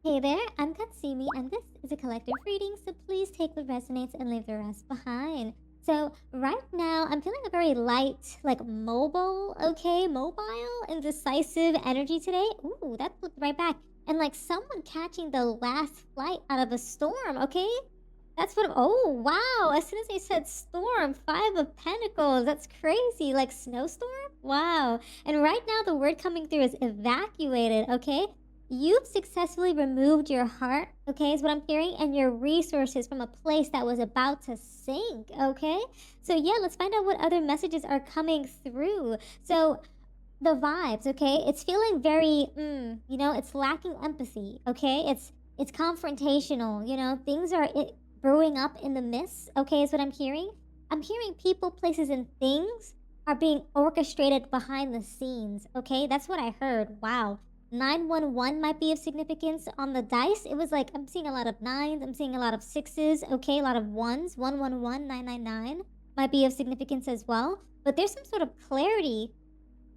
Hey there, I'm Katsumi, and this is a collective reading, so please take what resonates and leave the rest behind. So, right now, I'm feeling a very light, like mobile, mobile and decisive energy today. Ooh, that flipped right back. And like someone catching the last flight out of a storm, okay? That's what, oh, wow. As soon as I said storm, Five of Pentacles, that's crazy. Like snowstorm? Wow. And right now, the word coming through is evacuated, okay? You've successfully removed your heart, okay, is what I'm hearing, and your resources from a place that was about to sink, okay? So, yeah, let's find out what other messages are coming through. So, the vibes, okay, it's feeling very, it's lacking empathy, okay? It's confrontational, things are brewing up in the mist, okay, is what I'm hearing. I'm hearing people, places, and things are being orchestrated behind the scenes, okay? That's what I heard. Wow. 911 might be of significance on the dice. It was like I'm seeing a lot of nines, I'm seeing a lot of sixes, okay, a lot of ones. 111, 999 might be of significance as well. But there's some sort of clarity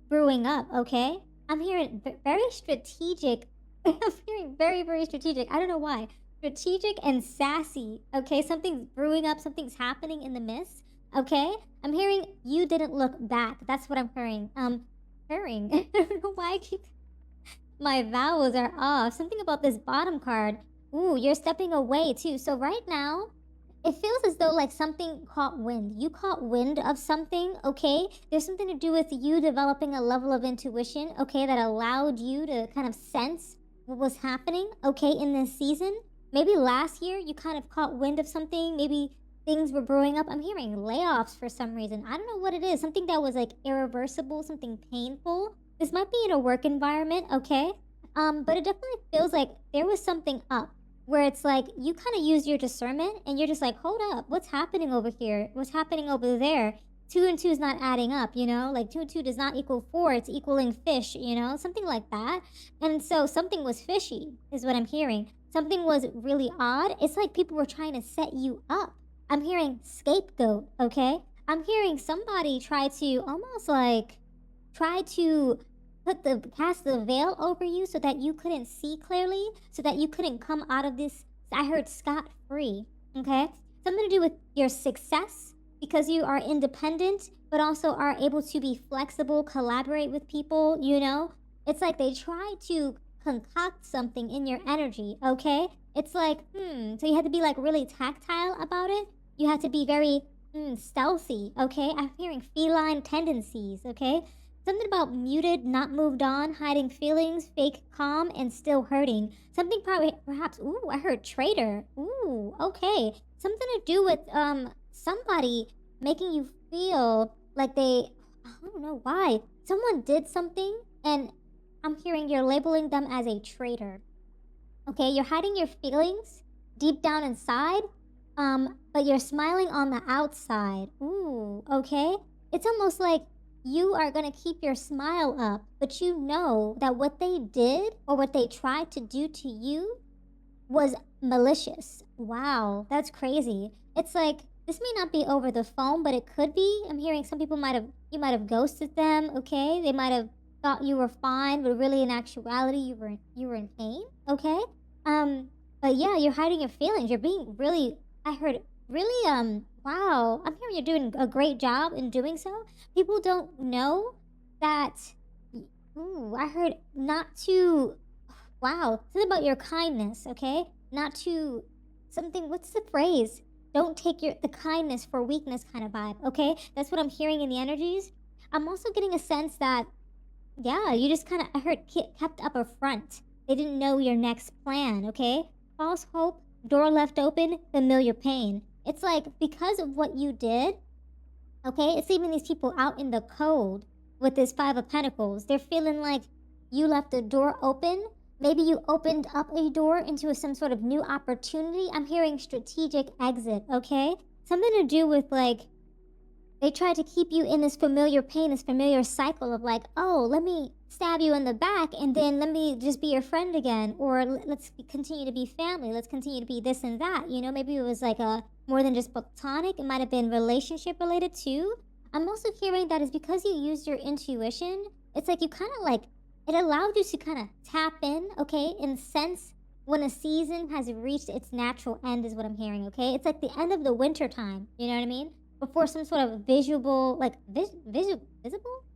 brewing up, okay? I'm hearing very strategic. I'm hearing very, very strategic. I don't know why. Strategic and sassy, okay? Something's brewing up, something's happening in the mist, okay? I'm hearing you didn't look back. That's what I'm hearing. Hearing. I don't know why I keep my vowels are off. Something about this bottom card. Ooh, you're stepping away too. So right now, it feels as though like something caught wind. You caught wind of something, okay? There's something to do with you developing a level of intuition, okay, that allowed you to kind of sense what was happening, okay, in this season. Maybe last year you kind of caught wind of something. Maybe things were brewing up. I'm hearing layoffs for some reason. I don't know what it is. Something that was like irreversible, something painful. This might be in a work environment, okay? But it definitely feels like there was something up where it's like you kind of use your discernment and you're just like, hold up, what's happening over here? What's happening over there? 2 and 2 is not adding up, like 2 and 2 does not equal 4, it's equaling fish, something like that. And so something was fishy, is what I'm hearing. Something was really odd. It's like people were trying to set you up. I'm hearing scapegoat, okay? I'm hearing somebody try to cast the veil over you so that you couldn't see clearly, so that you couldn't come out of this, I heard, scot-free, okay? Something to do with your success because you are independent but also are able to be flexible, collaborate with people, It's like they try to concoct something in your energy, okay? It's like, so you had to be like really tactile about it. You had to be very stealthy, okay? I'm hearing feline tendencies, okay? Something about muted, not moved on, hiding feelings, fake calm, and still hurting. Something perhaps, ooh, I heard traitor. Ooh, okay. Something to do with somebody making you feel like I don't know why. Someone did something, and I'm hearing you're labeling them as a traitor. Okay, you're hiding your feelings deep down inside, but you're smiling on the outside. Ooh, okay. It's almost like you are going to keep your smile up, but you know that what they did or what they tried to do to you was malicious. Wow, that's crazy. It's like this may not be over the phone, but it could be. I'm hearing some people you might have ghosted them, okay? They might have thought you were fine, but really in actuality you were in pain, okay? But yeah, you're hiding your feelings. You're being really, I heard, really wow, I'm hearing you're doing a great job in doing so. People don't know that. Ooh, I heard not to. Wow, something about your kindness, okay? Not to something. What's the phrase? Don't take the kindness for weakness kind of vibe, okay? That's what I'm hearing in the energies. I'm also getting a sense that, yeah, you just kind of, I heard, kept up a front. They didn't know your next plan, okay? False hope, door left open, familiar pain. It's like because of what you did, okay, it's leaving these people out in the cold with this Five of Pentacles. They're feeling like you left the door open. Maybe you opened up a door into some sort of new opportunity. I'm hearing strategic exit, okay? Something to do with like, they try to keep you in this familiar pain, this familiar cycle of like, oh, let me stab you in the back and then let me just be your friend again. Or let's continue to be family. Let's continue to be this and that. Maybe it was like a more than just platonic. It might have been relationship related too. I'm also hearing that is because you used your intuition. It's like you kind of like, it allowed you to kind of tap in, okay, and sense when a season has reached its natural end is what I'm hearing, okay? It's like the end of the winter time, you know what I mean? Before some sort of visual, like visible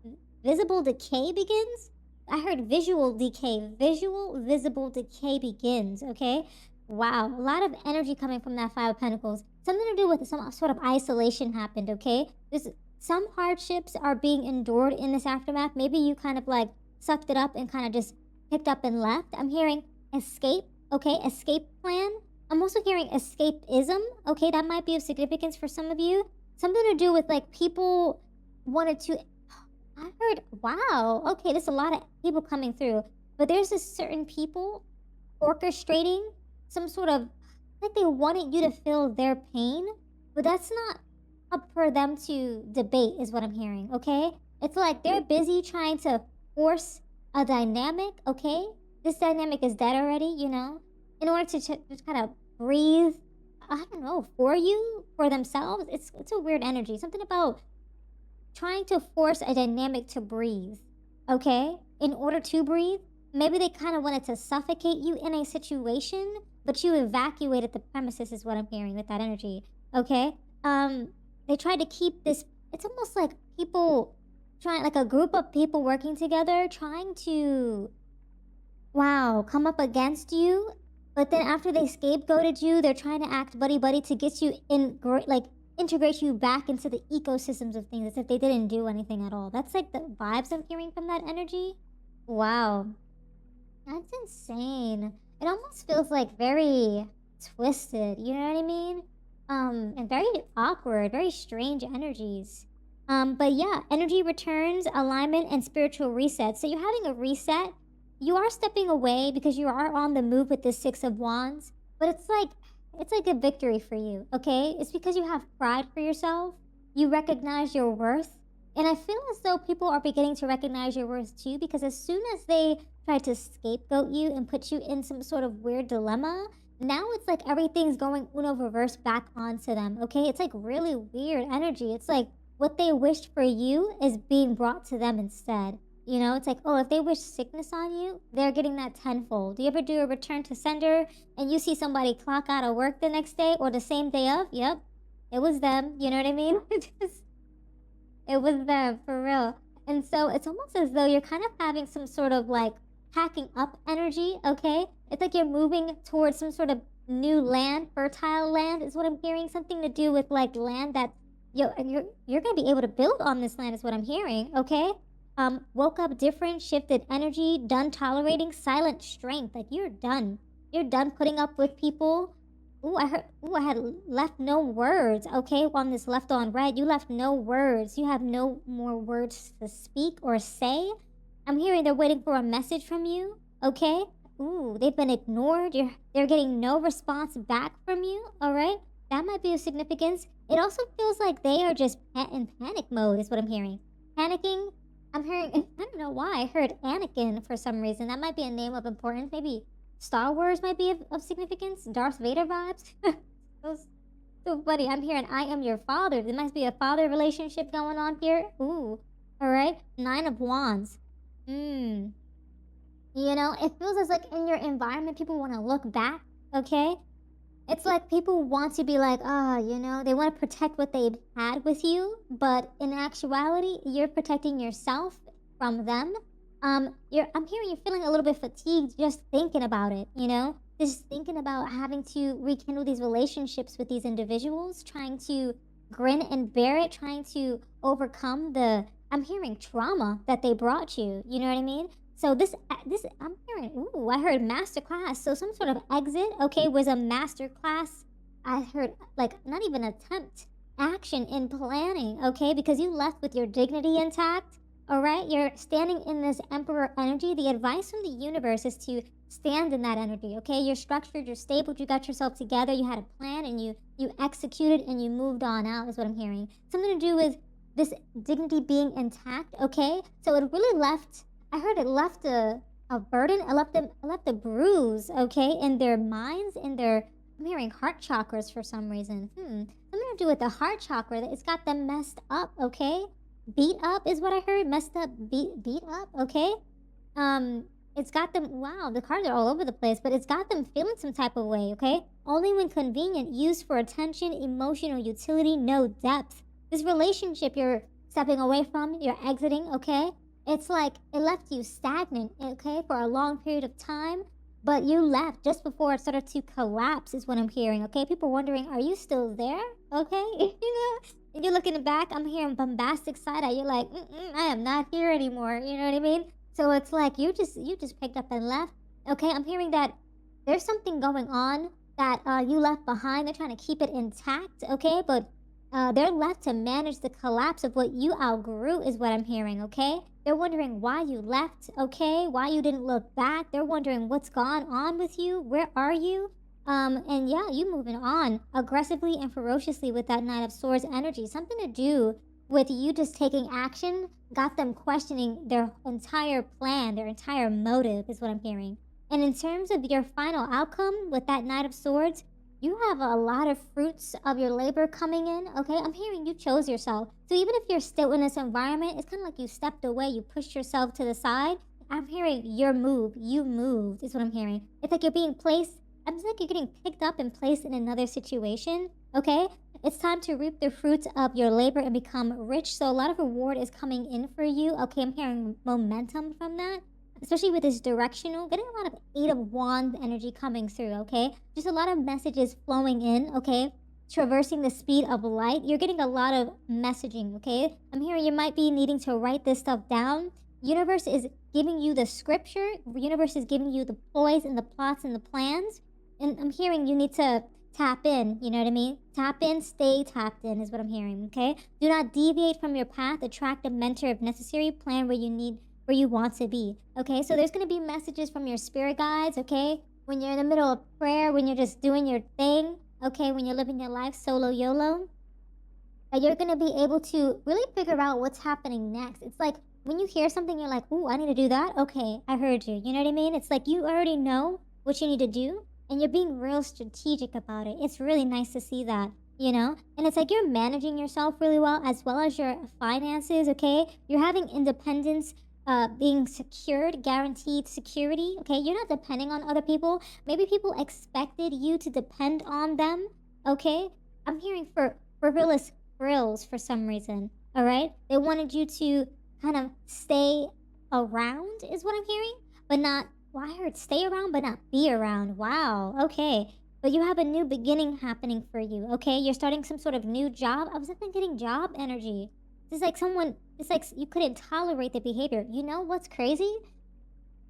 decay begins. I heard visual decay, visible decay begins, okay? Wow, a lot of energy coming from that Five of Pentacles. Something to do with some sort of isolation happened, okay? There's some hardships are being endured in this aftermath. Maybe you kind of like sucked it up and kind of just picked up and left. I'm hearing escape, okay? Escape plan. I'm also hearing escapism, okay? That might be of significance for some of you. Something to do with like people wanted to. I heard, wow, okay, there's a lot of people coming through, but there's a certain people orchestrating some sort of, like they wanted you to feel their pain, but that's not up for them to debate is what I'm hearing, okay? It's like they're busy trying to force a dynamic, okay? This dynamic is dead already, you know? In order to just kind of breathe, I don't know, for you, for themselves. It's a weird energy. Something about trying to force a dynamic to breathe, okay? In order to breathe, maybe they kind of wanted to suffocate you in a situation, but you evacuated the premises is what I'm hearing with that energy, okay? They tried to keep this, it's almost like people trying, like a group of people working together, trying to, wow, come up against you. But then after they scapegoated you, they're trying to act buddy-buddy to get you in, like, integrate you back into the ecosystems of things as if they didn't do anything at all. That's like the vibes I'm hearing from that energy. Wow. That's insane. It almost feels like very twisted, you know what I mean? And very awkward, very strange energies. But yeah, energy returns, alignment, and spiritual reset. So you're having a reset. You are stepping away because you are on the move with the Six of Wands, but it's like a victory for you, okay? It's because you have pride for yourself. You recognize your worth. And I feel as though people are beginning to recognize your worth too, because as soon as they try to scapegoat you and put you in some sort of weird dilemma, now it's like everything's going uno reverse back onto them, okay? It's like really weird energy. It's like what they wished for you is being brought to them instead. You know, it's like, oh, if they wish sickness on you, they're getting that tenfold. Do you ever do a return to sender and you see somebody clock out of work the next day or the same day of? Yep, it was them. You know what I mean? It was them, for real. And so it's almost as though you're kind of having some sort of like packing up energy, okay? It's like you're moving towards some sort of new land, fertile land is what I'm hearing. Something to do with like land that you're going to be able to build on this land is what I'm hearing, okay? Woke up different, shifted energy, done tolerating silent strength. Like you're done. You're done putting up with people. I had left no words, okay? On this left on red, you left no words. You have no more words to speak or say. I'm hearing they're waiting for a message from you, okay? They've been ignored. They're getting no response back from you, all right? That might be of significance. It also feels like they are just in panic mode is what I'm hearing. Panicking. I'm hearing, I don't know why, I heard Anakin for some reason. That might be a name of importance. Maybe Star Wars might be of significance. Darth Vader vibes. So funny. I'm hearing I am your father. There must be a father relationship going on here. All right. Nine of Wands. You know, it feels as like in your environment, people want to look back, okay? It's like people want to be like, you know, they want to protect what they've had with you, but in actuality, you're protecting yourself from them. I'm hearing you're feeling a little bit fatigued just thinking about it, you know? Just thinking about having to rekindle these relationships with these individuals, trying to grin and bear it, trying to overcome I'm hearing trauma that they brought you, you know what I mean? So this I'm hearing, I heard masterclass. So some sort of exit, okay, was a masterclass. I heard like not even attempt, action in planning, okay, because you left with your dignity intact, all right? You're standing in this emperor energy. The advice from the universe is to stand in that energy, okay? You're structured, you're stable, you got yourself together, you had a plan, and you executed and you moved on out is what I'm hearing. Something to do with this dignity being intact, okay? So it really left, I heard it left a burden. It left a bruise, okay, in their minds, in their, I'm hearing heart chakras for some reason. Something to do with the heart chakra. It's got them messed up, okay? Beat up is what I heard. Messed up, beat up, okay? It's got them, wow, the cards are all over the place, but it's got them feeling some type of way, okay? Only when convenient, used for attention, emotional utility, no depth. This relationship you're stepping away from, you're exiting, okay? It's like it left you stagnant, okay, for a long period of time, but you left just before it started to collapse, is what I'm hearing, okay? People wondering, are you still there? Okay? And you're looking back, I'm hearing bombastic side eye. You're like, I am not here anymore. You know what I mean? So it's like you just picked up and left. Okay, I'm hearing that there's something going on that you left behind. They're trying to keep it intact, okay? But they're left to manage the collapse of what you outgrew, is what I'm hearing, okay? They're wondering why you left, okay? Why you didn't look back. They're wondering what's gone on with you. Where are you? And yeah, you moving on aggressively and ferociously with that Knight of Swords energy. Something to do with you just taking action got them questioning their entire plan, their entire motive, is what I'm hearing. And in terms of your final outcome with that Knight of Swords, you have a lot of fruits of your labor coming in, okay? I'm hearing you chose yourself. So even if you're still in this environment, it's kind of like you stepped away, you pushed yourself to the side. I'm hearing your move, you moved, is what I'm hearing. It's like you're being placed, I'm just like you're getting picked up and placed in another situation, okay? It's time to reap the fruits of your labor and become rich. So a lot of reward is coming in for you. Okay, I'm hearing momentum from that, especially with this directional. Getting a lot of Eight of Wands energy coming through, okay? Just a lot of messages flowing in, okay? Traversing the speed of light. You're getting a lot of messaging, okay? I'm hearing you might be needing to write this stuff down. Universe is giving you the scripture. Universe is giving you the ploys and the plots and the plans. And I'm hearing you need to tap in, you know what I mean? Tap in, stay tapped in, is what I'm hearing, okay? Do not deviate from your path. Attract a mentor if necessary. Plan where you want to be, okay? So there's going to be messages from your spirit guides, okay? When you're in the middle of prayer, when you're just doing your thing, okay? When you're living your life solo YOLO, you're going to be able to really figure out what's happening next. It's like when you hear something, you're like, ooh, I need to do that. Okay, I heard you. You know what I mean? It's like you already know what you need to do, and you're being real strategic about it. It's really nice to see that, you know? And it's like you're managing yourself really well, as well as your finances, okay? You're having independence, being secured, guaranteed security, okay? You're not depending on other people. Maybe people expected you to depend on them, okay? I'm hearing for frivolous frills for some reason, all right? They wanted you to kind of stay around, is what I'm hearing, but not, well, I heard stay around, but not be around. Wow, okay. But you have a new beginning happening for you, okay? You're starting some sort of new job. I was even getting job energy. It's like someone, it's like you couldn't tolerate the behavior. You know what's crazy?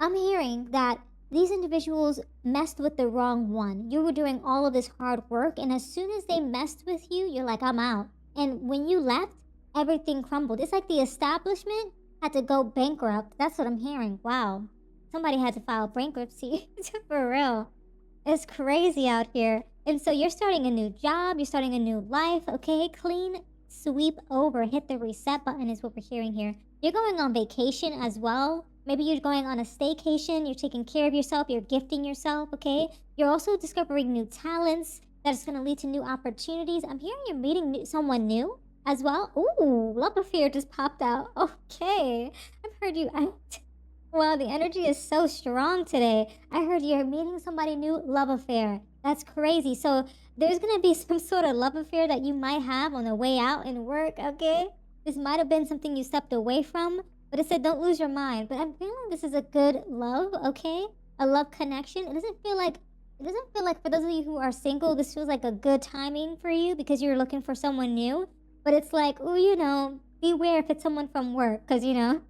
I'm hearing that these individuals messed with the wrong one. You were doing all of this hard work, and as soon as they messed with you, you're like, I'm out. And when you left, everything crumbled. It's like the establishment had to go bankrupt. That's what I'm hearing. Wow. Somebody had to file bankruptcy. For real. It's crazy out here. And so you're starting a new job. You're starting a new life. Okay, clean sweep over. Hit the reset button is what we're hearing here. You're going on vacation as well. Maybe you're going on a staycation. You're taking care of yourself. You're gifting yourself, okay? You're also discovering new talents that's going to lead to new opportunities. I'm hearing you're meeting someone new as well. Ooh, love affair just popped out. Okay. I've heard you. Wow, the energy is so strong today. I heard you're meeting somebody new, love affair. That's crazy. So there's going to be some sort of love affair that you might have on the way out in work, okay? This might have been something you stepped away from, but it said don't lose your mind. But I'm feeling this is a good love, okay? A love connection. It doesn't feel like for those of you who are single, this feels like a good timing for you because you're looking for someone new. But it's like, oh, you know, beware if it's someone from work, because, you know,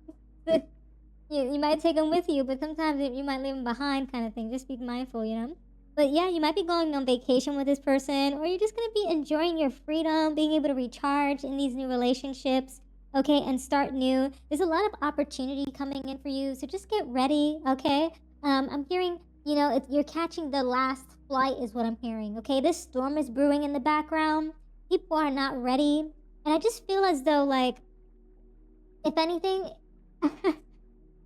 you might take them with you, but sometimes you might leave them behind kind of thing. Just be mindful, you know? But yeah, you might be going on vacation with this person, or you're just going to be enjoying your freedom, being able to recharge in these new relationships, okay, and start new. There's a lot of opportunity coming in for you, so just get ready, okay? I'm hearing, you know, you're catching the last flight is what I'm hearing, okay? This storm is brewing in the background. People are not ready. And I just feel as though, like, if anything...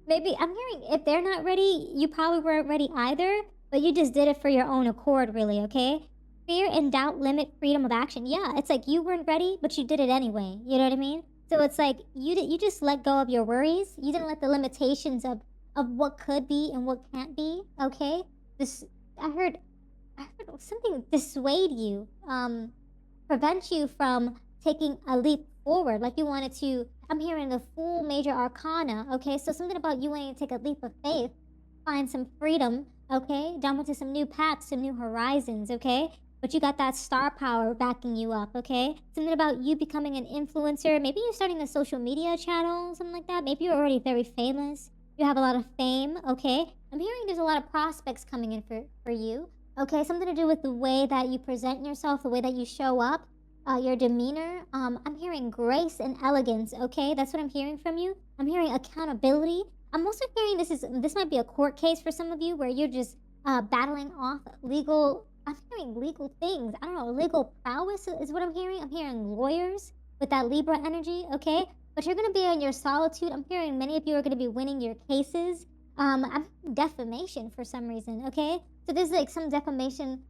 Maybe, I'm hearing if they're not ready, you probably weren't ready either, but you just did it for your own accord, really, okay? Fear and doubt limit freedom of action. Yeah, it's like you weren't ready, but you did it anyway. You know what I mean? So it's like you just let go of your worries. You didn't let the limitations of of what could be and what can't be. Okay, this I heard I heard something dissuade you, prevent you from taking a leap forward. Like you wanted to. I'm hearing the full major arcana. Okay, so something about you wanting to take a leap of faith, find some freedom. Okay, jump into some new paths, some new horizons. Okay, but you got that star power backing you up. Okay, something about you becoming an influencer. Maybe you're starting a social media channel, something like that. Maybe you're already very famous. You have a lot of fame. Okay, I'm hearing there's a lot of prospects coming in for you. Okay, something to do with the way that you present yourself, the way that you show up, your demeanor. I'm hearing grace and elegance. Okay, that's what I'm hearing from you. I'm hearing accountability. I'm also hearing this might be a court case for some of you where you're just battling off legal. I'm hearing legal things. I don't know, legal prowess is what I'm hearing. I'm hearing lawyers with that Libra energy. Okay, but you're gonna be in your solitude. I'm hearing many of you are gonna be winning your cases. I'm defamation for some reason. Okay, so there's like some defamation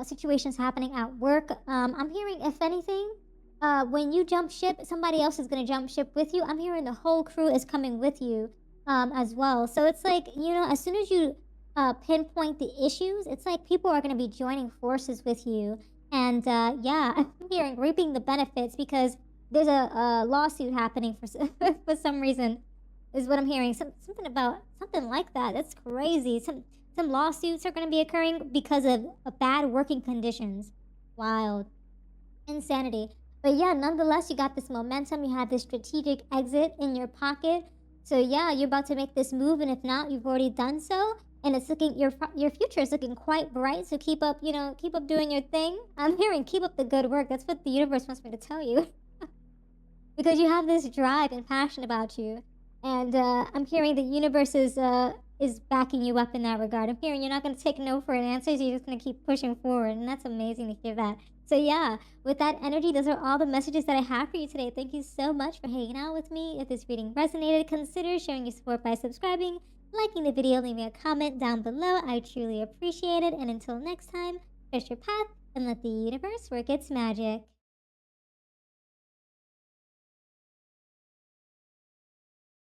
situations happening at work. I'm hearing, if anything, when you jump ship, somebody else is going to jump ship with you. I'm hearing the whole crew is coming with you as well. So it's like, as soon as you pinpoint the issues, it's like people are going to be joining forces with you. And yeah, I'm hearing reaping the benefits because there's a lawsuit happening for some reason, is what I'm hearing. Something about something like that. That's crazy. Some lawsuits are going to be occurring because of bad working conditions. Wild. Insanity. But yeah, nonetheless, you got this momentum. You have this strategic exit in your pocket. So yeah, you're about to make this move, and if not, you've already done so. And it's looking your future is looking quite bright. So keep up, keep up doing your thing. I'm hearing keep up the good work. That's what the universe wants me to tell you. Because you have this drive and passion about you, and I'm hearing the universe is backing you up in that regard. I'm hearing you're not going to take no for an answer, so you're just going to keep pushing forward, and that's amazing to hear that. So yeah, with that energy, those are all the messages that I have for you today. Thank you so much for hanging out with me. If this reading resonated, consider showing your support by subscribing, liking the video, leaving a comment down below. I truly appreciate it. And until next time, trust your path and let the universe work its magic.